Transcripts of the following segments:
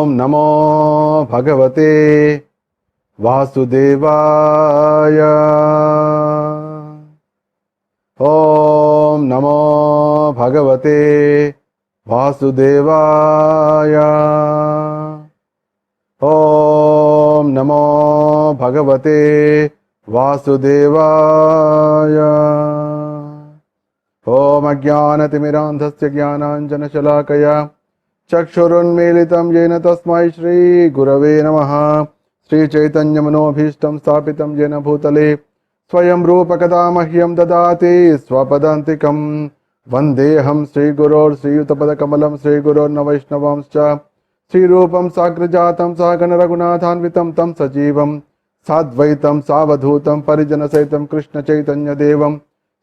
नमो भगवते वासुदेवाय। ॐ नमो भगवते वासुदेवाय। ॐ नमो भगवते वासुदेवाय। ॐ अज्ञानतिमिरान्धस्य ज्ञानाञ्जनशलाकया चक्षुरुन्मीलितं येन तस्मै श्रीगुरवे नमः। श्रीचैतन्यमनोभीष्टं स्थापितं येन भूतले स्वयं रूपकदा मह्यं ददाति स्वपदान्तिकं। वन्देऽहं श्रीगुरोर्श्रीयुतपदकमलं श्रीगुरोर्न वैष्णवांश्च श्रीरूपं साग्रजातं सहगण रघुनाथान्वितं तं सजीवं साद्वैतं सावधूतं परिजनसहितं कृष्णचैतन्यदेवं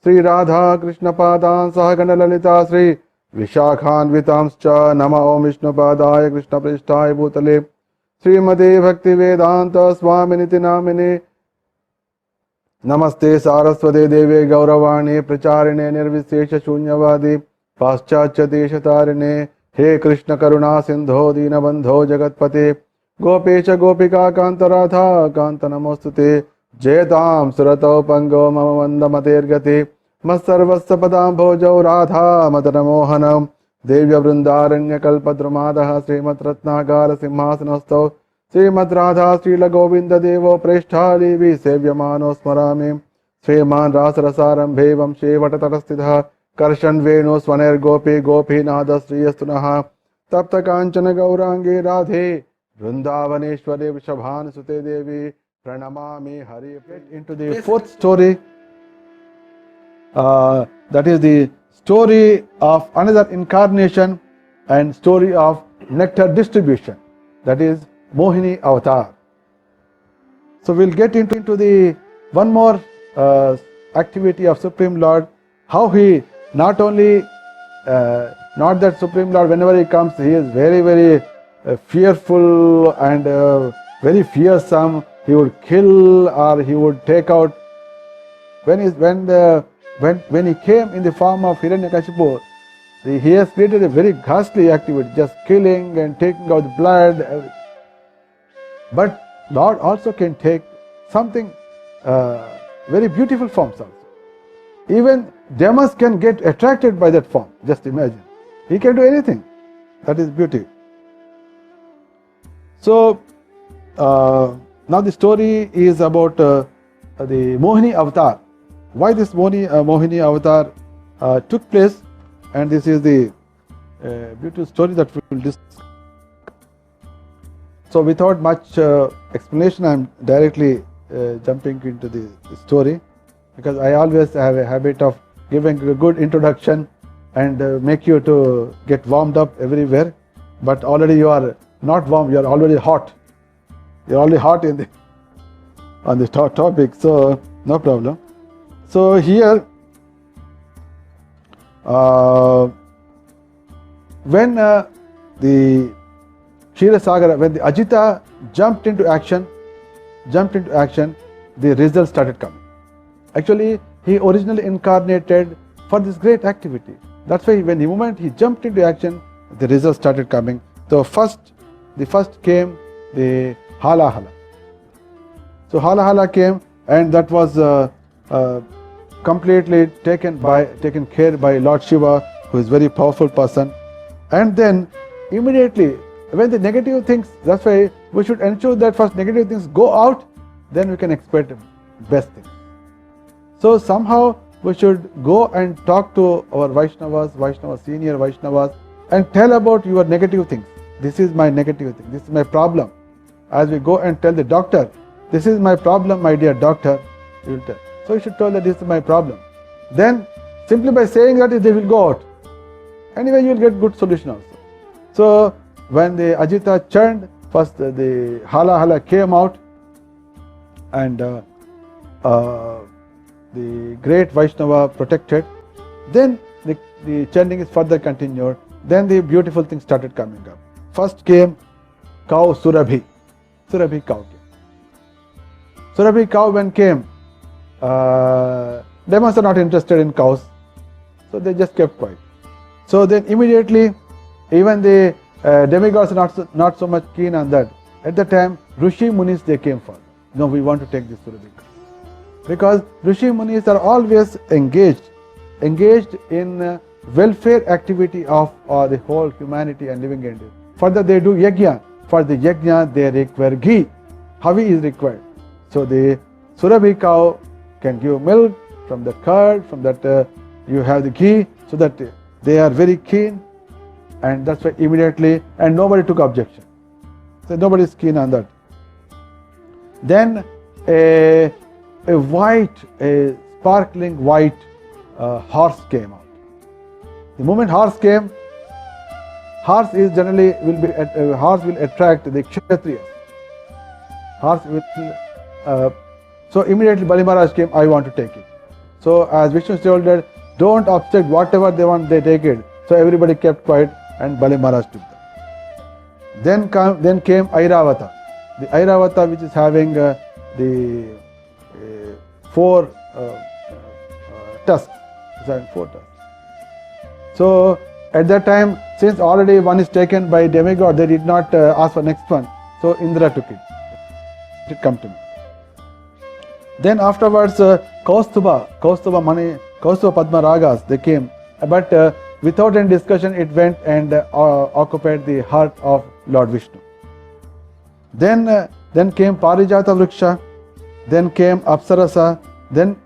श्रीराधा कृष्णपादान् सहगण ललिता श्री विशाखान्वितांश्च। नमः ॐ विष्णुपादाय कृष्णप्रेष्ठाय भूतले श्रीमते भक्तिवेदान्त स्वामिनिति नामिने। नमस्ते सारस्वते देवे गौरवाणी प्रचारिणे निर्विशेष शून्यवादी पाश्चात्य देशतारिणे। हे कृष्ण करुणा सिंधो दीनबंधो जगत्पते गोपेश गोपिका कांत राधा कांत नमोस्तुते। जयतां सुरतौ पंगो मम मंदमतेर्गते मत्सर्वस्य पदाम्भोजौ राधा मदनमोहनं। देव्यवृन्दारण्यकल्पद्रुमादः श्रीमद्रत्नागार सिंहासनस्थौ श्रीमद्राधा श्रीलगोविन्ददेवो प्रेष्ठालीवि सेव्यमानो स्मरामि। श्रीमान् रासरसारम्भे वंशे वटतटस्थितः कर्षन् वेणु स्वनैर्गोपी गोपीनाथ श्रीयस्तुनः। तप्तकाञ्चन गौराङ्गे राधे वृन्दावनेश्वरे वृषभानुसुते देवी प्रणमामि Hari. Into the fourth story, that is the story of another incarnation and story of nectar distribution, that is Mohini avatar. So we'll get into the one more activity of Supreme Lord, how he not only not that Supreme Lord whenever he comes he is very fearful and very fearsome. He would kill or he would take out. When he came in the form of Hiranyakashipu, he has created a very ghastly activity, just killing and taking out the blood. But Lord also can take something very beautiful forms also. Even demons can get attracted by that form. Just imagine. He can do anything. That is beauty. So now the story is about the Mohini avatar. Why this Mohini avatar took place, and this is the beautiful story that we will discuss. So without much explanation, I am directly jumping into the story, because I always have a habit of giving a good introduction and make you to get warmed up everywhere. But already you are not warm, you are already hot. You are already hot in on this topic, so no problem. So here, when the Ksheerasagara, when the Ajita jumped into action, the results started coming. Actually, he originally incarnated for this great activity. That's why when the moment he jumped into action, the results started coming. So the first came the Hala Hala. So Hala Hala came, and that was completely taken care by Lord Shiva, who is very powerful person. And then immediately, when the negative things, that's why we should ensure that first negative things go out, then we can expect best things. So somehow we should go and talk to our Vaishnavas, senior Vaishnavas, and tell about your negative things. This is my negative thing, this is my problem. As we go and tell the doctor, this is my problem, my dear doctor, he will tell. So you should tell that this is my problem. Then simply by saying that, they will go out. Anyway, you will get good solution also. So when the Ajita churned, first the Hala Hala came out, and the great Vaishnava protected. Then the chanting is further continued. Then the beautiful things started coming up. First came cow Surabhi. Surabhi cow came. Surabhi cow when came, demons are not interested in cows, so they just kept quiet. So then immediately, even the demigods are not so much keen on that. At the time, Rishi Munis they came for. No, we want to take this Surabika. Because Rishi Munis are always engaged in welfare activity of the whole humanity and living entities. Further, they do yajna. For the yajna, they require ghee. Havi is required. So the Surabhi cow can give milk from the curd, from that you have the ghee, so that they are very keen, and that's why immediately, and nobody took objection. So nobody is keen on that. Then a sparkling white horse came out. The moment horse came, horse is generally horse will attract the kshatriyas. Horse will. So immediately Bali Maharaj came. I want to take it. So as Vishnu told that, don't obstruct whatever they want, they take it. So everybody kept quiet, and Bali Maharaj took them. Then came Airavata. The Airavata, which is having the 4 tusks. It's having 4 tusks. So at that time, since already one is taken by demigod, they did not ask for next one. So Indra took it. It come to me. Then afterwards, Kaustuba Padma Ragas, they came. But without any discussion, it went and occupied the heart of Lord Vishnu. Then came Parijata Vriksha, then came Apsarasa, then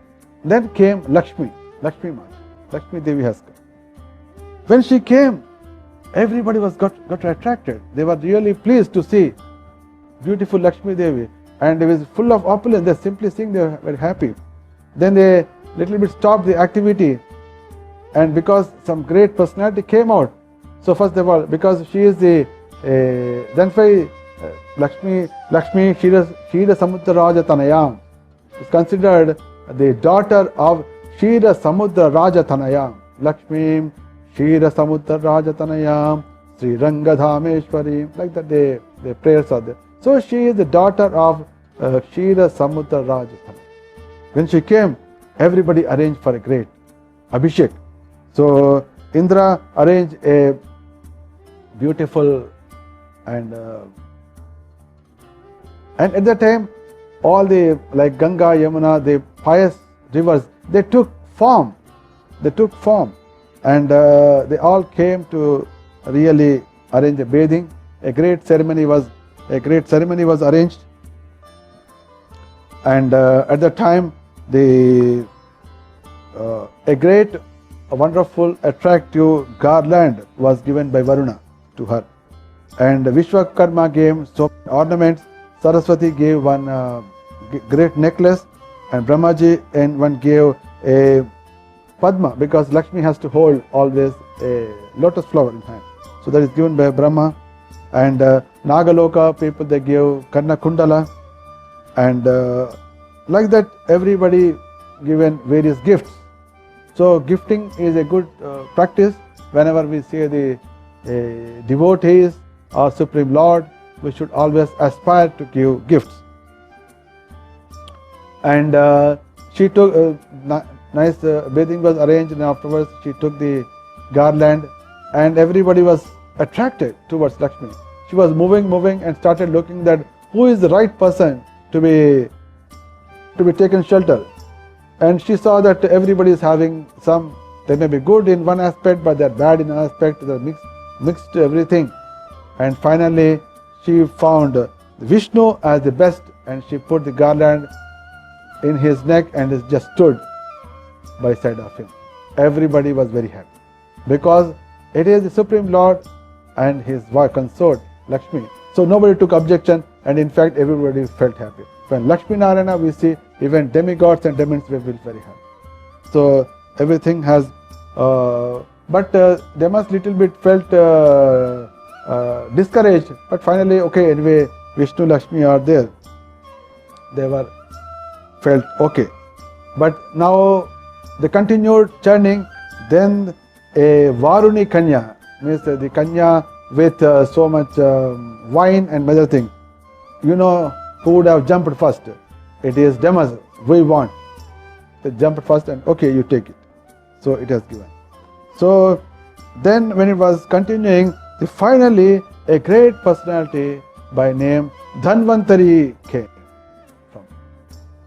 came Lakshmi Devi has come. When she came, everybody got attracted. They were really pleased to see beautiful Lakshmi Devi, and it was full of opulence. They simply seeing, they were very happy. Then they little bit stopped the activity, and because some great personality came out. So first they were, because she is the then Lakshmi Shira Samudra Raja Tanayam is considered the daughter of Shira Samudra Raja Tanayam. Lakshmi Shira Samudra Raja Tanayam Sri Rangadhameshwari. Like that, the prayers are there. So she is the daughter of Shira Samudra Raja Tanayam. When she came, everybody arranged for a great Abhishek. So Indra arranged a beautiful and at that time, all the, like Ganga, Yamuna, the pious rivers, they took form, and they all came to really arrange a bathing. A great ceremony was arranged, and at that time, a wonderful, attractive garland was given by Varuna to her, and Vishwakarma gave so many ornaments. Saraswati gave one great necklace, and Brahmaji and one gave a Padma, because Lakshmi has to hold always a lotus flower in hand. So that is given by Brahma. And Nagaloka people, they gave Karna Kundala, and like that everybody given various gifts. So gifting is a good practice. Whenever we see the devotees or Supreme Lord, we should always aspire to give gifts. And she took nice bathing was arranged, and afterwards she took the garland, and everybody was attracted towards Lakshmi. She was moving and started looking that who is the right person to be taken shelter. And she saw that everybody is having some, they may be good in one aspect, but they are bad in another aspect. They are mixed everything. And finally she found Vishnu as the best, and she put the garland in his neck and just stood by side of him. Everybody was very happy, because it is the Supreme Lord and his wife consort Lakshmi. So nobody took objection, and in fact everybody felt happy. When Lakshmi Narayana, we see even demigods and demons will feel very happy. So everything has, but they must little bit felt discouraged. But finally, okay, anyway, Vishnu, Lakshmi are there. They were felt okay. But now they continued churning. Then a Varuni Kanya, means the Kanya with so much wine and other thing. You know who would have jumped first? It is Demas. We want. They jumped first, and okay, you take it. So it has given. So then when it was continuing, Finally, a great personality by name Dhanvantari came from.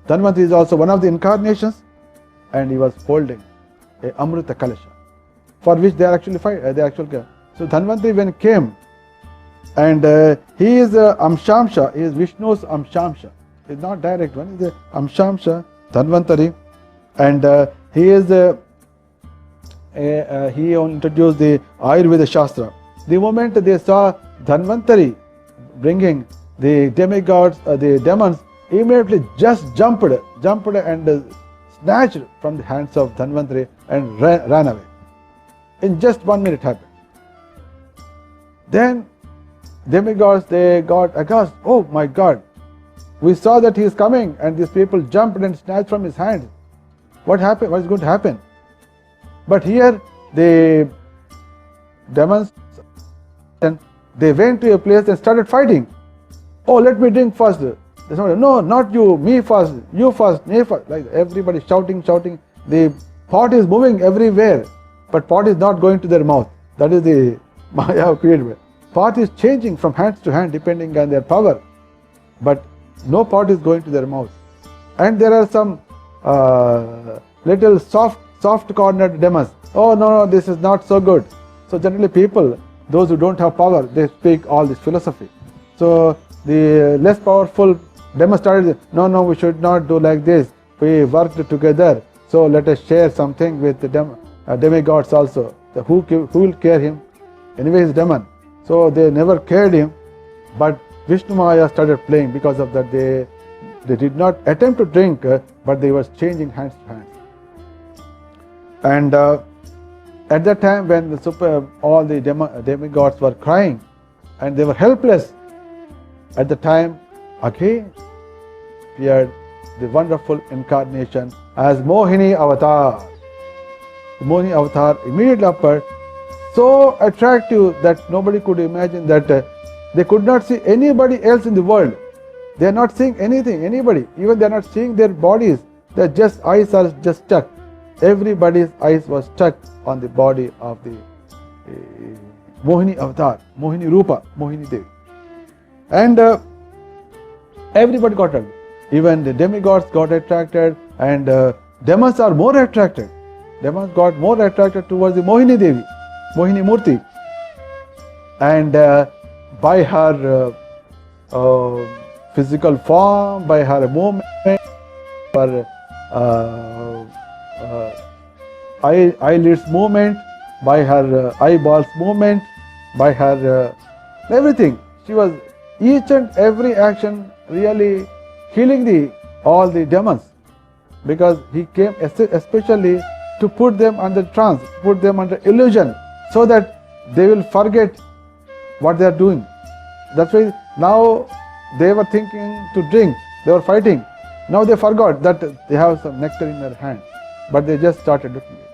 Dhanvantari is also one of the incarnations, and he was holding a Amrita Kalasha, for which they are actually so Dhanvantari when came, and he is Amshamsha, he is Vishnu's Amshamsha. He is not direct one, he is Amshamsha, Dhanvantari, and he is he introduced the Ayurveda Shastra. The moment they saw Dhanvantari bringing the demigods, the demons, immediately just jumped and snatched from the hands of Dhanvantari and ran away. In just 1 minute happened. Then demigods, they got aghast. Oh my God, we saw that he is coming, and these people jumped and snatched from his hands. What happened? What is going to happen? But here the demons, they went to a place and started fighting. Oh, let me drink first. They said, no, not you, me first, you first, me first. Like everybody shouting. The pot is moving everywhere, but pot is not going to their mouth. That is the Maya created. Pot is changing from hands to hand depending on their power, but no pot is going to their mouth. And there are some little soft cornered demons. Oh no, this is not so good. So generally people, those who don't have power, they speak all this philosophy. So the less powerful demons started, no, we should not do like this. We worked together, so let us share something with the demigods also. Who will care him? Anyway, he's demon. So they never cared him, but Vishnu Maya started playing. Because of that, they did not attempt to drink, but they were changing hands to hands. And at that time, when all the demigods were crying and they were helpless, at the time again appeared the wonderful incarnation as Mohini Avatar. The Mohini Avatar immediately appeared, so attractive that nobody could imagine that they could not see anybody else in the world. They are not seeing anybody. Even they are not seeing their bodies. Their just eyes are just stuck. Everybody's eyes was stuck on the body of the Mohini Avatar, Mohini Rupa, Mohini Devi. And everybody got attracted. Even the demigods got attracted, and demons are more attracted. Demons got more attracted towards the Mohini Devi, Mohini Murti. And by her physical form, by her movement, her eyelids movement, by her eyeballs movement, by her everything. She was each and every action really healing all the demons, because he came especially to put them under trance, put them under illusion, so that they will forget what they are doing. That's why now they were thinking to drink, they were fighting. Now they forgot that they have some nectar in their hand, but they just started looking at it.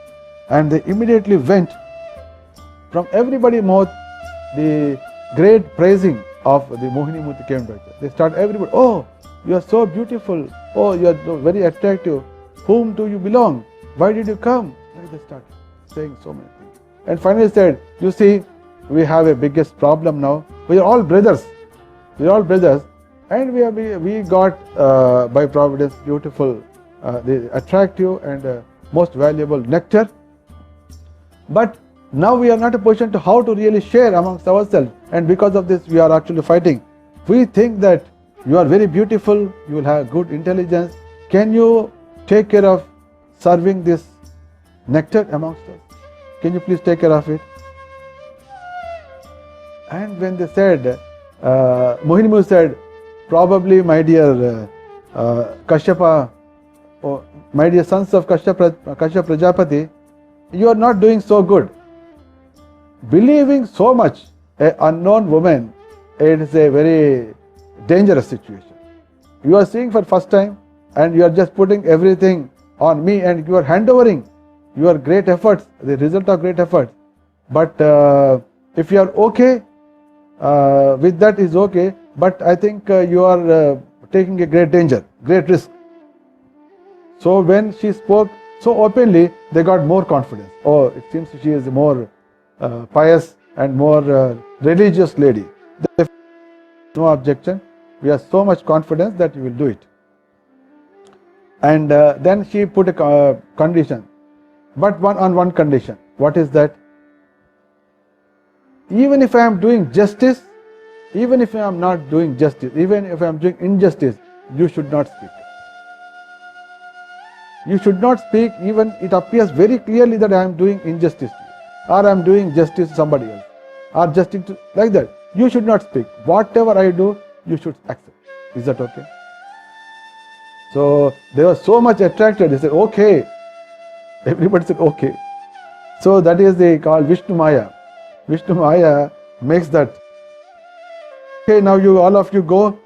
And they immediately went. From everybody's mouth, the great praising of the Mohini Murti came back. They start everybody, oh, you are so beautiful, oh, you are very attractive, whom do you belong, why did you come? Like they started saying so many things. And finally said, you see, we have a biggest problem now. We are all brothers. And we got by providence beautiful, the attractive and most valuable nectar. But now we are not in a position to how to really share amongst ourselves, and because of this we are actually fighting. We think that you are very beautiful, you will have good intelligence. Can you take care of serving this nectar amongst us? Can you please take care of it? And when they said, Mohini Murti said, probably my dear Kashyapa, or my dear sons of Kashyap Prajapati, you are not doing so good. Believing so much an unknown woman, it is a very dangerous situation. You are seeing for first time, and you are just putting everything on me, and you are handovering your great efforts, the result of great efforts. But if you are okay with that, is okay. But I think you are taking a great danger, great risk. So when she spoke so openly, they got more confidence. Oh, it seems she is more pious and more religious lady. No objection. We have so much confidence that you will do it. And then she put a condition, but on one condition. What is that? Even if I am doing justice, even if I am not doing justice, even if I am doing injustice, you should not speak. You should not speak even it appears very clearly that I am doing injustice to you, or I am doing justice to somebody else, or justice to, like that. You should not speak. Whatever I do, you should accept. Is that okay? So they were so much attracted. They said, okay. Everybody said, okay. So that is they call Vishnu Maya. Vishnu Maya makes that. Okay, now you all of you go.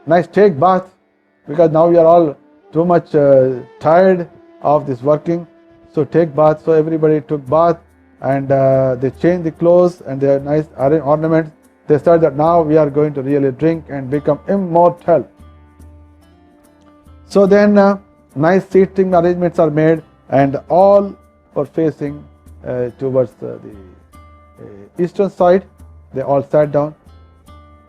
Nice, take bath, because now you are all too much tired of this working. So take bath. So everybody took bath, and they changed the clothes and their nice ornaments. They said that now we are going to really drink and become immortal. So then nice seating arrangements are made, and all were facing towards the eastern side. They all sat down,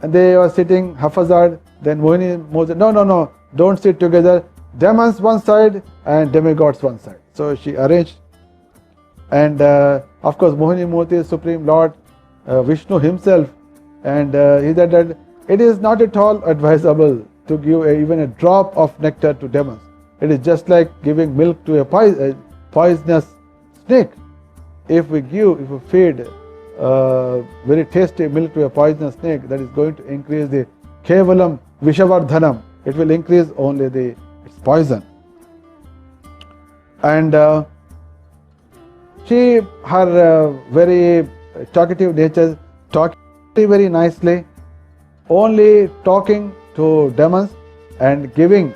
and they were sitting haphazard. Then Mohini said, no, don't sit together. Demons one side and demigods one side. So she arranged, and of course Mohini Murti, Supreme Lord Vishnu himself, and he said that it is not at all advisable to give even a drop of nectar to demons. It is just like giving milk to a poisonous snake. If we feed very tasty milk to a poisonous snake, that is going to increase the kevalam vishavardhanam. It will increase only its poison. And her very talkative nature, talking very nicely, only talking to demons and giving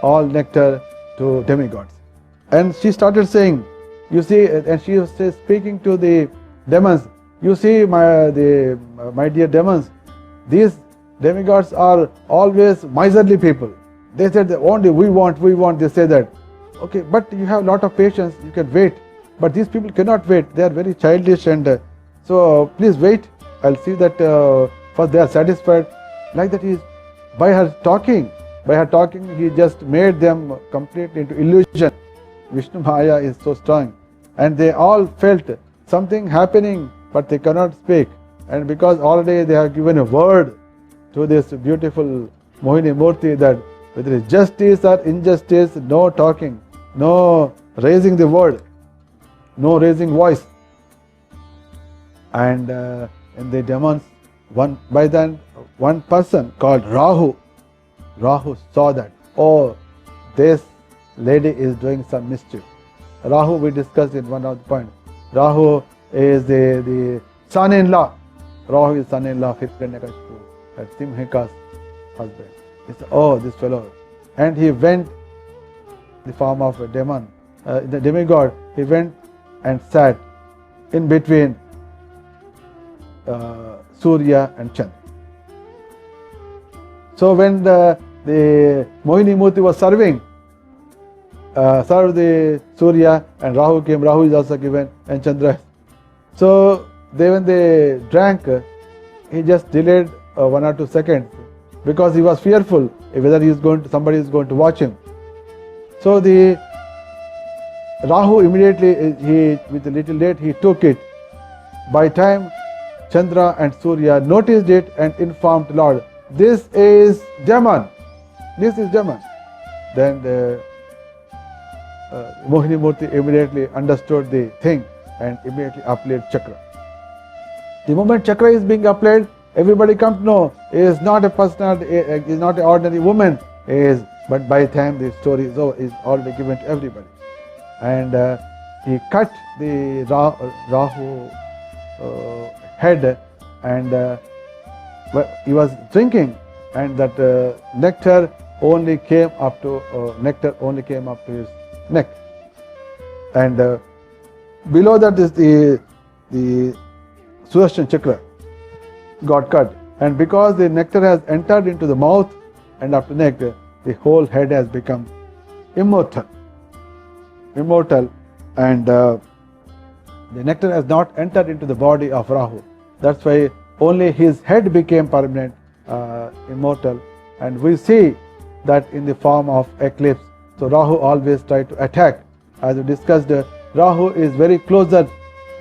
all nectar to demigods. And she started saying, you see, and she was speaking to the demons, you see, my dear demons, these demigods are always miserly people. They said that only we want, they say that. Okay, but you have a lot of patience, you can wait. But these people cannot wait, they are very childish, and so please wait. I'll see that first they are satisfied. Like that is, by her talking, he just made them completely into illusion. Vishnu Maya is so strong, and they all felt something happening, but they cannot speak. And because already they have given a word to this beautiful Mohini Murti that whether it's justice or injustice, no talking, no raising the word, no raising voice. And in the demons, one person called Rahu saw that, oh, this lady is doing some mischief. Rahu, we discussed in one of the points. Rahu is the son-in-law. Rahu is son-in-law of Hiranyakashipu, Simhika's husband. He said, oh, this fellow. And he went in the form of a demon, the demigod. He went and sat in between Surya and Chandra. So when the Mohini Murti was served the Surya, and Rahu came. Rahu is also given, and Chandra. So when they drank, he just delayed 1 or 2 seconds because he was fearful whether somebody is going to watch him. So the Rahu immediately, with a little late, he took it. By time Chandra and Surya noticed it and informed Lord, this is demon. This is demon. Then the Mohini Murti immediately understood the thing and immediately applied chakra. The moment chakra is being applied, everybody comes to know is not a personality, is not an ordinary woman, but by the time the story is over, is already given to everybody. And he cut the Rahu head, and he was drinking, and that nectar only came up to his neck, and below that is the Sudarshan chakra got cut, and because the nectar has entered into the mouth and up to neck, the whole head has become immortal, and The nectar has not entered into the body of Rahu. That's why only his head became permanent, immortal. And we see that in the form of eclipse. So Rahu always tried to attack. As we discussed, Rahu is very closer.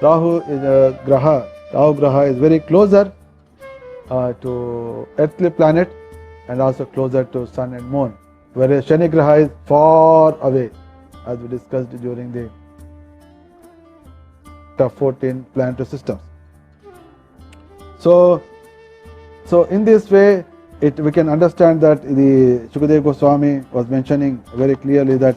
Rahu is a Graha. Rahu Graha is very closer to earthly planet and also closer to sun and moon, whereas Shani Graha is far away, as we discussed during the top 14 planetary systems. So in this way, we can understand that the Shukadeva Goswami was mentioning very clearly that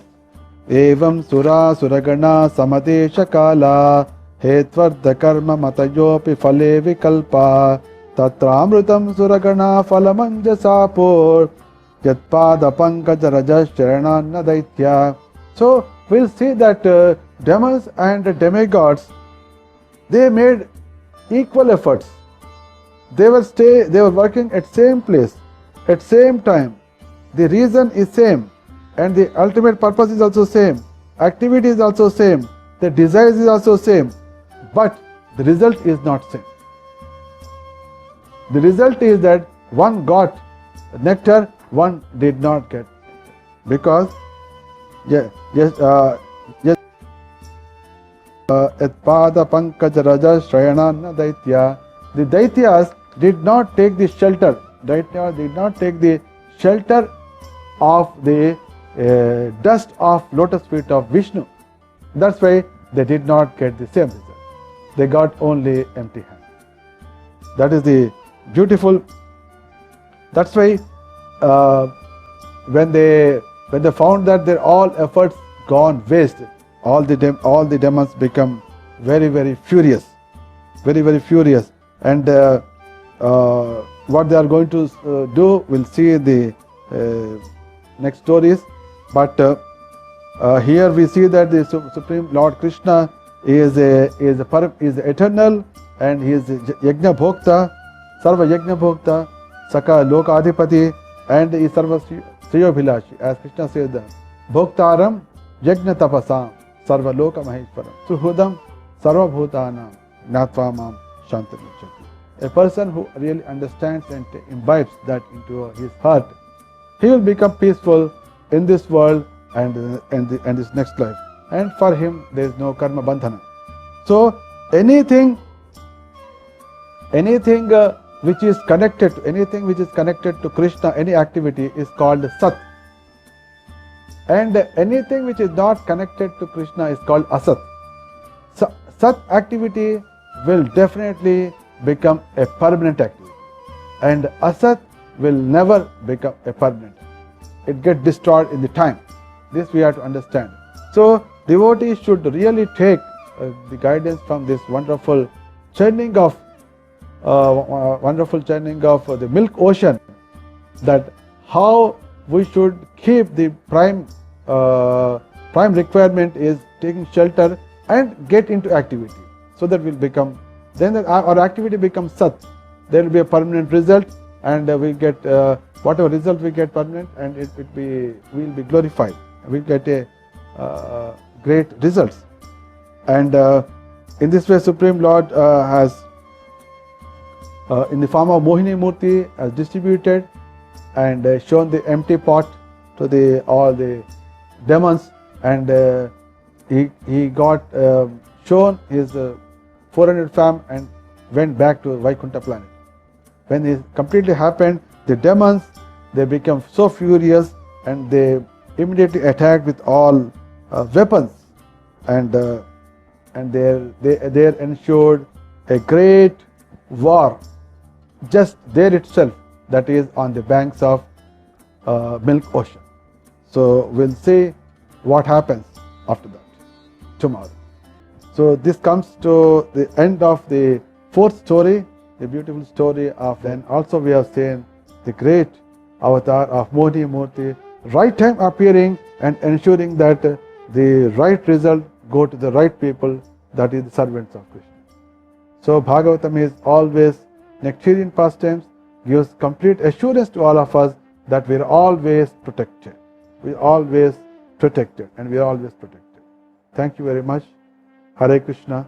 Evam Sura Suragana Samadesha Kala Hetvartha Karma Matayopi Phale Vikalpa Tatramrutam Suragana Phalamanja Sapur Yatpada Pankaja Rajas Charanana Daitya. So we'll see that demons and demigods, they made equal efforts. They were working at same place, at same time. The reason is same, and the ultimate purpose is also same. Activity is also same. The desires is also same, but the result is not same. The result is that one got nectar, one did not get nectar, because Etpada Pankaja Raja Shrayanana Daitya. The Daityas did not take the shelter. Daityas did not take the shelter of the dust of lotus feet of Vishnu. That's why they did not get the same result. They got only empty hand. That is the beautiful. That's why when they found that their all efforts gone waste, all the demons become very, very furious, very, very furious. And what they are going to do, we'll see in the next stories. But here we see that the Supreme Lord Krishna is eternal, and he is Yajna Bhokta, Sarva Yajna Bhokta, Saka Loka Adhipati, and is Sarva Sriyobhilashi. As Krishna says, Bhoktaram Yajna Tapasam Sarva Loka Maheshwaram Suhudam Sarva Bhutanam Gnatva Mam Shantamicchati. A person who really understands and imbibes that into his heart, he will become peaceful in this world and this next life. And for him, there is no karma bandhana. So anything which is connected to Krishna, any activity is called Sat. And anything which is not connected to Krishna is called Asat. So, Sat activity will definitely become a permanent activity, and Asat will never become a permanent. It gets destroyed in the time. This we have to understand. So devotees should really take the guidance from this wonderful churning of the milk ocean, that how we should keep the prime requirement is taking shelter and get into activity, so that will become, then our activity becomes Sat. There will be a permanent result, and we get whatever result we get permanent, and we'll be glorified. We'll get a great results. And in this way, Supreme Lord has in the form of Mohini Murti has distributed and shown the empty pot to all the demons, and he got shown his 400 fam and went back to Vaikuntha planet. When it completely happened, the demons, they became so furious, and they immediately attacked with all weapons, and there ensued a great war just there itself, that is on the banks of Milk Ocean. So we'll see what happens after that tomorrow. So this comes to the end of the fourth story, the beautiful story of, then also we have seen the great avatar of Mohini Murti, right time appearing and ensuring that the right result go to the right people, that is the servants of Krishna. So Bhagavatam is always nectarian pastimes, gives complete assurance to all of us that we are always protected. We are always protected, and we are always protected. Thank you very much. Hare Krishna.